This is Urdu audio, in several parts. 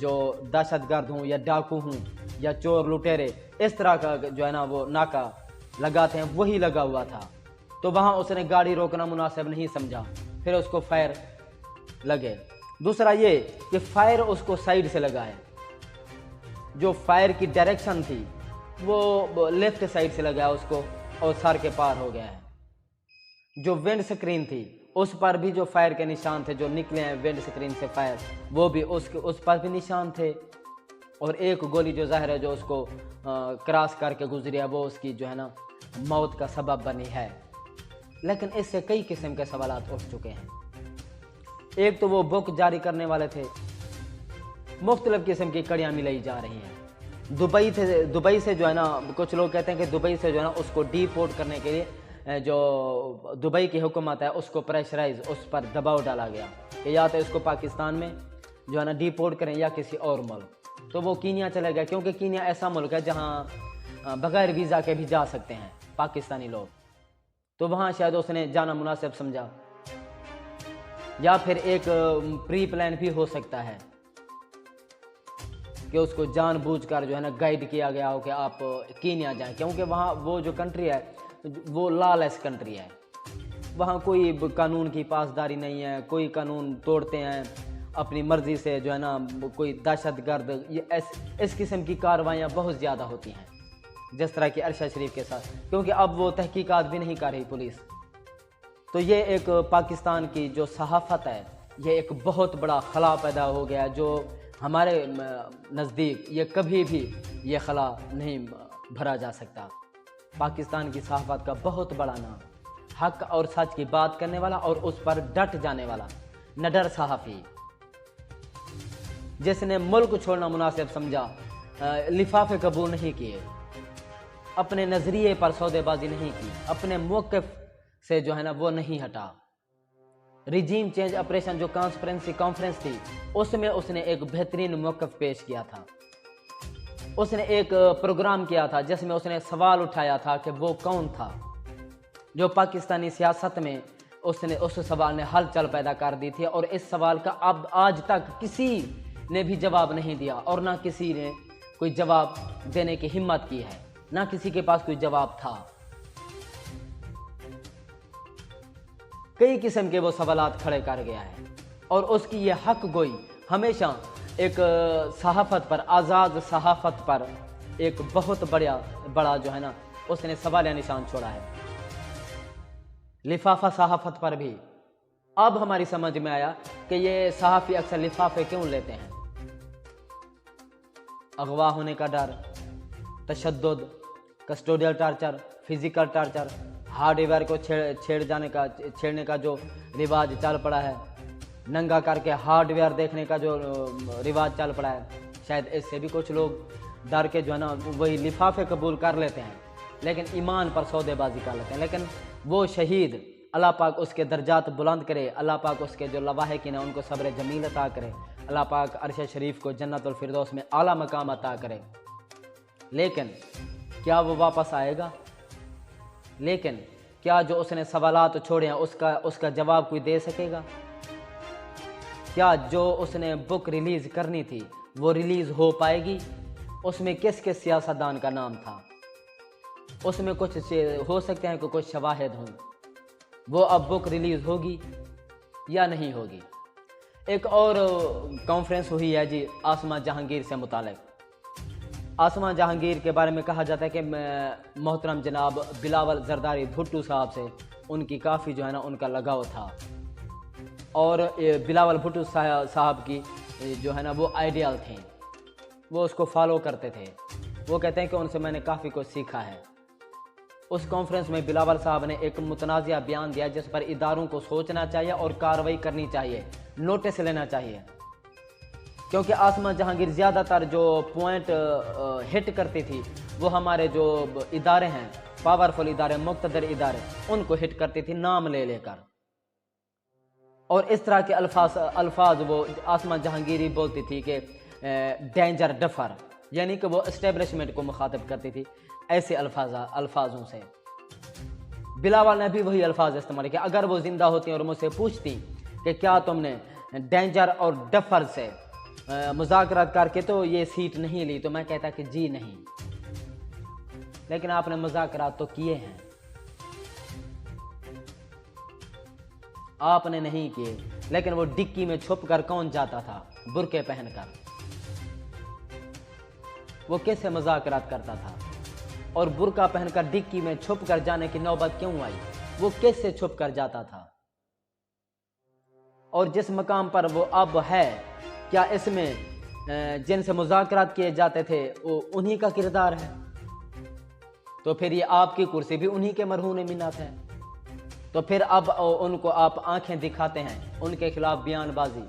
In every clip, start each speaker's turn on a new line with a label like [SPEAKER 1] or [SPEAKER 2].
[SPEAKER 1] جو دہشت گرد ہوں یا ڈاکو ہوں یا چور لٹیرے اس طرح کا جو ہے نا وہ ناکہ لگاتے ہیں وہی لگا ہوا تھا، تو وہاں اس نے گاڑی روکنا مناسب نہیں سمجھا، پھر اس کو فائر لگے۔ دوسرا یہ کہ فائر اس کو سائیڈ سے لگا ہے، جو فائر کی ڈائریکشن تھی وہ لیفٹ سائیڈ سے لگا ہے اس کو اور سر کے پار ہو گیا ہے۔ جو ونڈ سکرین تھی اس پر بھی جو فائر کے نشان تھے، جو نکلے ہیں ونڈ سکرین سے فائر، وہ بھی اس پر بھی نشان تھے، اور ایک گولی جو ظاہر ہے جو اس کو کراس کر کے گزری ہے وہ اس کی جو ہے نا موت کا سبب بنی ہے۔ لیکن اس سے کئی قسم کے سوالات اٹھ چکے ہیں۔ ایک تو وہ بک جاری کرنے والے تھے، مختلف قسم کی کڑیاں ملائی جا رہی ہیں۔ دبئی سے جو ہے نا کچھ لوگ کہتے ہیں کہ دبئی سے جو ہے نا اس کو ڈی پورٹ کرنے کے لیے جو دبئی کی حکومت ہے اس کو پریشرائز، اس پر دباؤ ڈالا گیا کہ یا تو اس کو پاکستان میں جو ہے نا ڈی پورٹ کریں یا کسی اور ملک، تو وہ کینیا چلے گیا، کیونکہ کینیا ایسا ملک ہے جہاں بغیر ویزا کے بھی جا سکتے ہیں پاکستانی لوگ، تو وہاں شاید اس نے جانا مناسب سمجھا، یا پھر ایک پری پلان بھی ہو سکتا ہے کہ اس کو جان بوجھ کر جو ہے نا گائیڈ کیا گیا ہو کہ آپ کینیا جائیں، کیونکہ وہاں وہ جو کنٹری ہے وہ لا لیس کنٹری ہے، وہاں کوئی قانون کی پاسداری نہیں ہے، کوئی قانون توڑتے ہیں اپنی مرضی سے جو ہے نا، کوئی دہشت گرد اس قسم کی کاروائیاں بہت زیادہ ہوتی ہیں جس طرح کی عرشہ شریف کے ساتھ، کیونکہ اب وہ تحقیقات بھی نہیں کر رہی پولیس۔ تو یہ ایک پاکستان کی جو صحافت ہے یہ ایک بہت بڑا خلا پیدا ہو گیا، جو ہمارے نزدیک یہ کبھی بھی یہ خلا نہیں بھرا جا سکتا۔ پاکستان کی صحافت کا بہت بڑا نام، حق اور سچ کی بات کرنے والا اور اس پر ڈٹ جانے والا نڈر صحافی، جس نے ملک چھوڑنا مناسب سمجھا، لفافے قبول نہیں کیے، اپنے نظریے پر سودے بازی نہیں کی، اپنے موقف سے جو ہے نا وہ نہیں ہٹا۔ ریجیم چینج آپریشن جو کانفرنس تھی اس میں اس نے ایک بہترین موقف پیش کیا تھا، اس نے ایک پروگرام کیا تھا جس میں اس نے سوال اٹھایا تھا کہ وہ کون تھا جو پاکستانی سیاست میں اس سوال نے ہلچل پیدا کر دی تھی، اور اس سوال کا اب آج تک کسی نے بھی جواب نہیں دیا، اور نہ کسی نے کوئی جواب دینے کی ہمت کی ہے، نہ کسی کے پاس کوئی جواب تھا۔ کئی قسم کے وہ سوالات کھڑے کر گیا ہے، اور اس کی یہ حق گوئی ہمیشہ ایک صحافت پر، آزاد صحافت پر ایک بہت بڑا جو ہے نا اس نے سوالیہ نشان چھوڑا ہے۔ لفافہ صحافت پر بھی اب ہماری سمجھ میں آیا کہ یہ صحافی اکثر لفافے کیوں لیتے ہیں۔ اغوا ہونے کا ڈر، تشدد، custodial torture, physical torture, hard where کو چھیڑنے کا جو رواج چل پڑا ہے، ننگا کر کے ہارڈ ویئر دیکھنے کا جو رواج چل پڑا ہے، شاید اس سے بھی کچھ لوگ ڈر کے جو ہے نا وہی لفافے قبول کر لیتے ہیں، لیکن ایمان پر سودے بازی کر لیتے ہیں۔ لیکن وہ شہید، اللہ پاک اس کے درجات بلند کرے، اللہ پاک اس کے جو لواحقین ہیں ان کو صبر جمیل عطا کرے، اللہ پاک عرش شریف کو جنت الفردوس میں اعلیٰ مقام عطا کرے۔ لیکن کیا وہ واپس آئے گا؟ لیکن کیا جو اس نے سوالات چھوڑے ہیں اس کا جواب کوئی دے سکے گا؟ کیا جو اس نے بک ریلیز کرنی تھی وہ ریلیز ہو پائے گی؟ اس میں کس کس سیاستدان کا نام تھا؟ اس میں کچھ ہو سکتے ہیں کہ کچھ شواہد ہوں، وہ اب بک ریلیز ہوگی یا نہیں ہوگی؟ ایک اور کانفرنس ہوئی ہے جی عاصمہ جہانگیر سے متعلق۔ عاصمہ جہانگیر کے بارے میں کہا جاتا ہے کہ محترم جناب بلاول زرداری بھٹو صاحب سے ان کی کافی جو ہے نا ان کا لگاؤ تھا، اور بلاول بھٹو صاحب کی جو ہے نا وہ آئیڈیال تھیں، وہ اس کو فالو کرتے تھے، وہ کہتے ہیں کہ ان سے میں نے کافی کچھ سیکھا ہے۔ اس کانفرنس میں بلاول صاحب نے ایک متنازعہ بیان دیا جس پر اداروں کو سوچنا چاہیے اور کارروائی کرنی چاہیے، نوٹس لینا چاہیے، کیونکہ عاصمہ جہانگیر زیادہ تر جو پوائنٹ ہٹ کرتی تھی وہ ہمارے جو ادارے ہیں، پاورفل ادارے، مقتدر ادارے، ان کو ہٹ کرتی تھی نام لے لے کر، اور اس طرح کے الفاظ وہ عاصمہ جہانگیری بولتی تھی کہ ڈینجر ڈفر، یعنی کہ وہ اسٹیبلشمنٹ کو مخاطب کرتی تھی ایسے الفاظوں سے۔ بلاول نے بھی وہی الفاظ استعمال کیا۔ اگر وہ زندہ ہوتی اور مجھ سے پوچھتی کہ کیا تم نے ڈینجر اور ڈفر سے مذاکرات کر کے تو یہ سیٹ نہیں لی، تو میں کہتا کہ جی نہیں، لیکن آپ نے مذاکرات تو کیے ہیں، آپ نے نہیں کیے۔ لیکن وہ ڈکی میں چھپ کر کون جاتا تھا برقعے پہن کر؟ وہ کیسے مذاکرات کرتا تھا؟ اور برقعہ پہن کر ڈکی میں چھپ کر جانے کی نوبت کیوں آئی؟ وہ کیسے چھپ کر جاتا تھا؟ اور جس مقام پر وہ اب ہے، کیا اس میں جن سے مذاکرات کیے جاتے تھے وہ انہی کا کردار ہے؟ تو پھر یہ آپ کی کرسی بھی انہی کے مرہون منت ہے، تو پھر اب ان کو آپ آنکھیں دکھاتے ہیں، ان کے خلاف بیان بازی،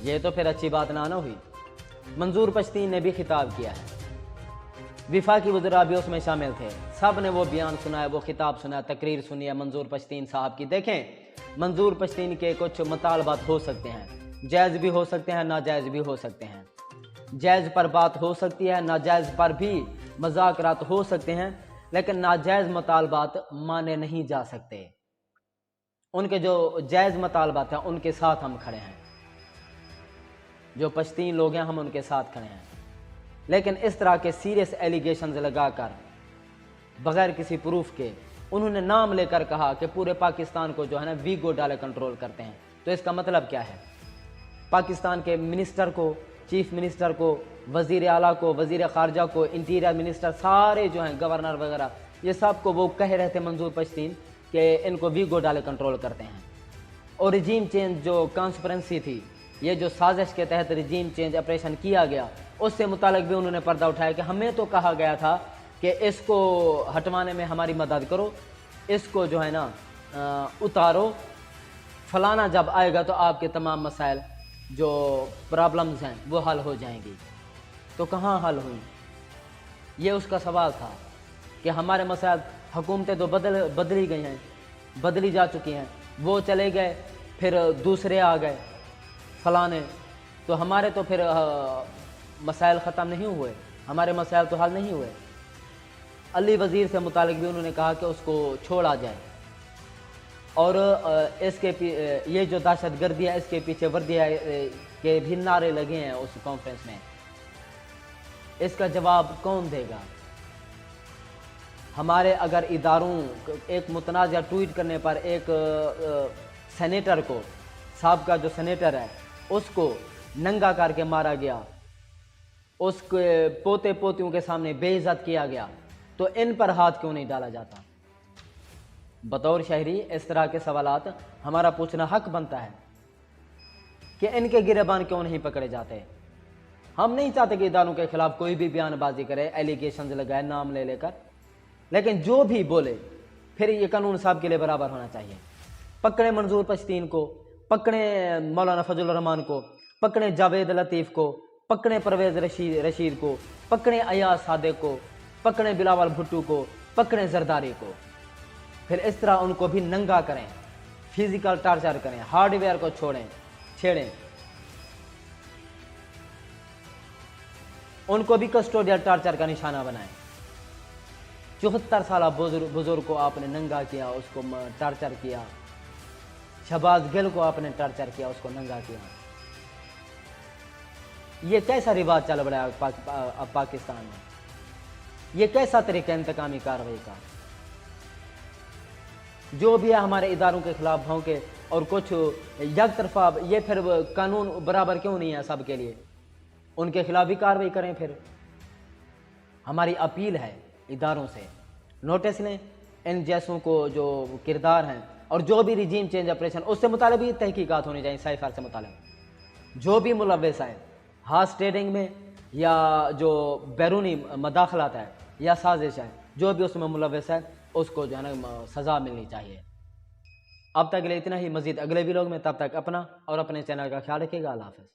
[SPEAKER 1] یہ تو پھر اچھی بات نہ ہوئی۔ منظور پشتین نے بھی خطاب کیا ہے، وفاقی وزراء بھی اس میں شامل تھے، سب نے وہ بیان سنا ہے، وہ خطاب سنا ہے، تقریر سنی ہے منظور پشتین صاحب کی۔ دیکھیں، منظور پشتین کے کچھ مطالبات ہو سکتے ہیں، جائز بھی ہو سکتے ہیں، ناجائز بھی ہو سکتے ہیں۔ جائز پر بات ہو سکتی ہے، ناجائز پر بھی مذاکرات ہو سکتے ہیں، لیکن ناجائز مطالبات مانے نہیں جا سکتے۔ ان کے جو جائز مطالبات ہیں ان کے ساتھ ہم کھڑے ہیں، جو پشتین لوگ ہیں ہم ان کے ساتھ کھڑے ہیں، لیکن اس طرح کے سیریس ایلیگیشنز لگا کر بغیر کسی پروف کے انہوں نے نام لے کر کہا کہ پورے پاکستان کو جو ہے نا ویگو ڈالے کنٹرول کرتے ہیں، تو اس کا مطلب کیا ہے؟ پاکستان کے منسٹر کو، چیف منسٹر کو، وزیر اعلیٰ کو، وزیر خارجہ کو، انٹیریئر منسٹر، سارے جو ہیں گورنر وغیرہ، یہ سب کو وہ کہہ رہے تھے منظور پشتین کہ ان کو ویگو ڈالے کنٹرول کرتے ہیں۔ اور رجیم چینج جو کانسپرنسی تھی، یہ جو سازش کے تحت رجیم چینج آپریشن کیا گیا، اس سے متعلق بھی انہوں نے پردہ اٹھایا کہ ہمیں تو کہا گیا تھا کہ اس کو ہٹوانے میں ہماری مدد کرو، اس کو جو ہے نا اتارو، فلانا جب آئے گا تو آپ کے تمام مسائل جو پرابلمز ہیں وہ حل ہو جائیں گی۔ تو کہاں حل ہوئی؟ یہ اس کا سوال تھا کہ ہمارے مسائل، حکومتیں تو بدلی گئی ہیں، بدلی جا چکی ہیں، وہ چلے گئے، پھر دوسرے آ گئے فلانے، تو ہمارے تو پھر مسائل ختم نہیں ہوئے، ہمارے مسائل تو حل نہیں ہوئے۔ علی وزیر سے متعلق بھی انہوں نے کہا کہ اس کو چھوڑا جائے، اور اس کے یہ جو دہشت گردی ہے اس کے پیچھے وردی ہے کے بھی نعرے لگے ہیں اس کانفرنس میں۔ اس کا جواب کون دے گا؟ ہمارے اگر اداروں ایک متنازع ٹویٹ کرنے پر ایک سینیٹر کو، سابقہ جو سینیٹر ہے اس کو ننگا کر کے مارا گیا، اس کے پوتے پوتیوں کے سامنے بے عزت کیا گیا، تو ان پر ہاتھ کیوں نہیں ڈالا جاتا؟ بطور شہری اس طرح کے سوالات ہمارا پوچھنا حق بنتا ہے کہ ان کے گریبان کیوں نہیں پکڑے جاتے۔ ہم نہیں چاہتے کہ اداروں کے خلاف کوئی بھی بیان بازی کرے، ایلیگیشنز لگائے نام لے کر، لیکن جو بھی بولے پھر یہ قانون صاحب کے لیے برابر ہونا چاہیے۔ پکڑے منظور پشتین کو، پکڑے مولانا فضل الرحمان کو، پکڑے جاوید لطیف کو، پکڑے پرویز رشید کو، پکڑے ایاز صادق کو، پکڑے بلاول بھٹو کو، پکڑے زرداری کو، پھر اس طرح ان کو بھی ننگا کریں، فزیکل ٹارچر کریں، ہارڈ ویئر کو چھیڑیں، ان کو بھی کسٹوڈیل ٹارچر کا نشانہ بنائیں۔ 74 سالہ بزرگ کو آپ نے ننگا کیا، اس کو ٹارچر کیا، شہباز گل کو آپ نے ٹارچر کیا، اس کو ننگا کیا۔ یہ کیسا رواج چل رہا ہے پاکستان میں؟ یہ کیسا طریقہ انتقامی کارروائی کا؟ جو بھی ہے ہمارے اداروں کے خلاف بھونکے اور کچھ یک طرفہ، یہ پھر قانون برابر کیوں نہیں ہے سب کے لیے؟ ان کے خلاف بھی کارروائی کریں۔ پھر ہماری اپیل ہے اداروں سے، نوٹس لیں ان جیسوں کو جو کردار ہیں، اور جو بھی رجیم چینج آپریشن اس سے متعلق بھی تحقیقات ہونی چاہیے، سائفر سے متعلق جو بھی ملوث ہے ہارس ٹریڈنگ میں یا جو بیرونی مداخلات ہے یا سازش ہے، جو بھی اس میں ملوث ہے اس کو جو ہے نا سزا ملنی چاہیے۔ اب تک کے لیے اتنا ہی، مزید اگلے ویلاگ میں، تب تک اپنا اور اپنے چینل کا خیال رکھیے گا۔ اللہ حافظ۔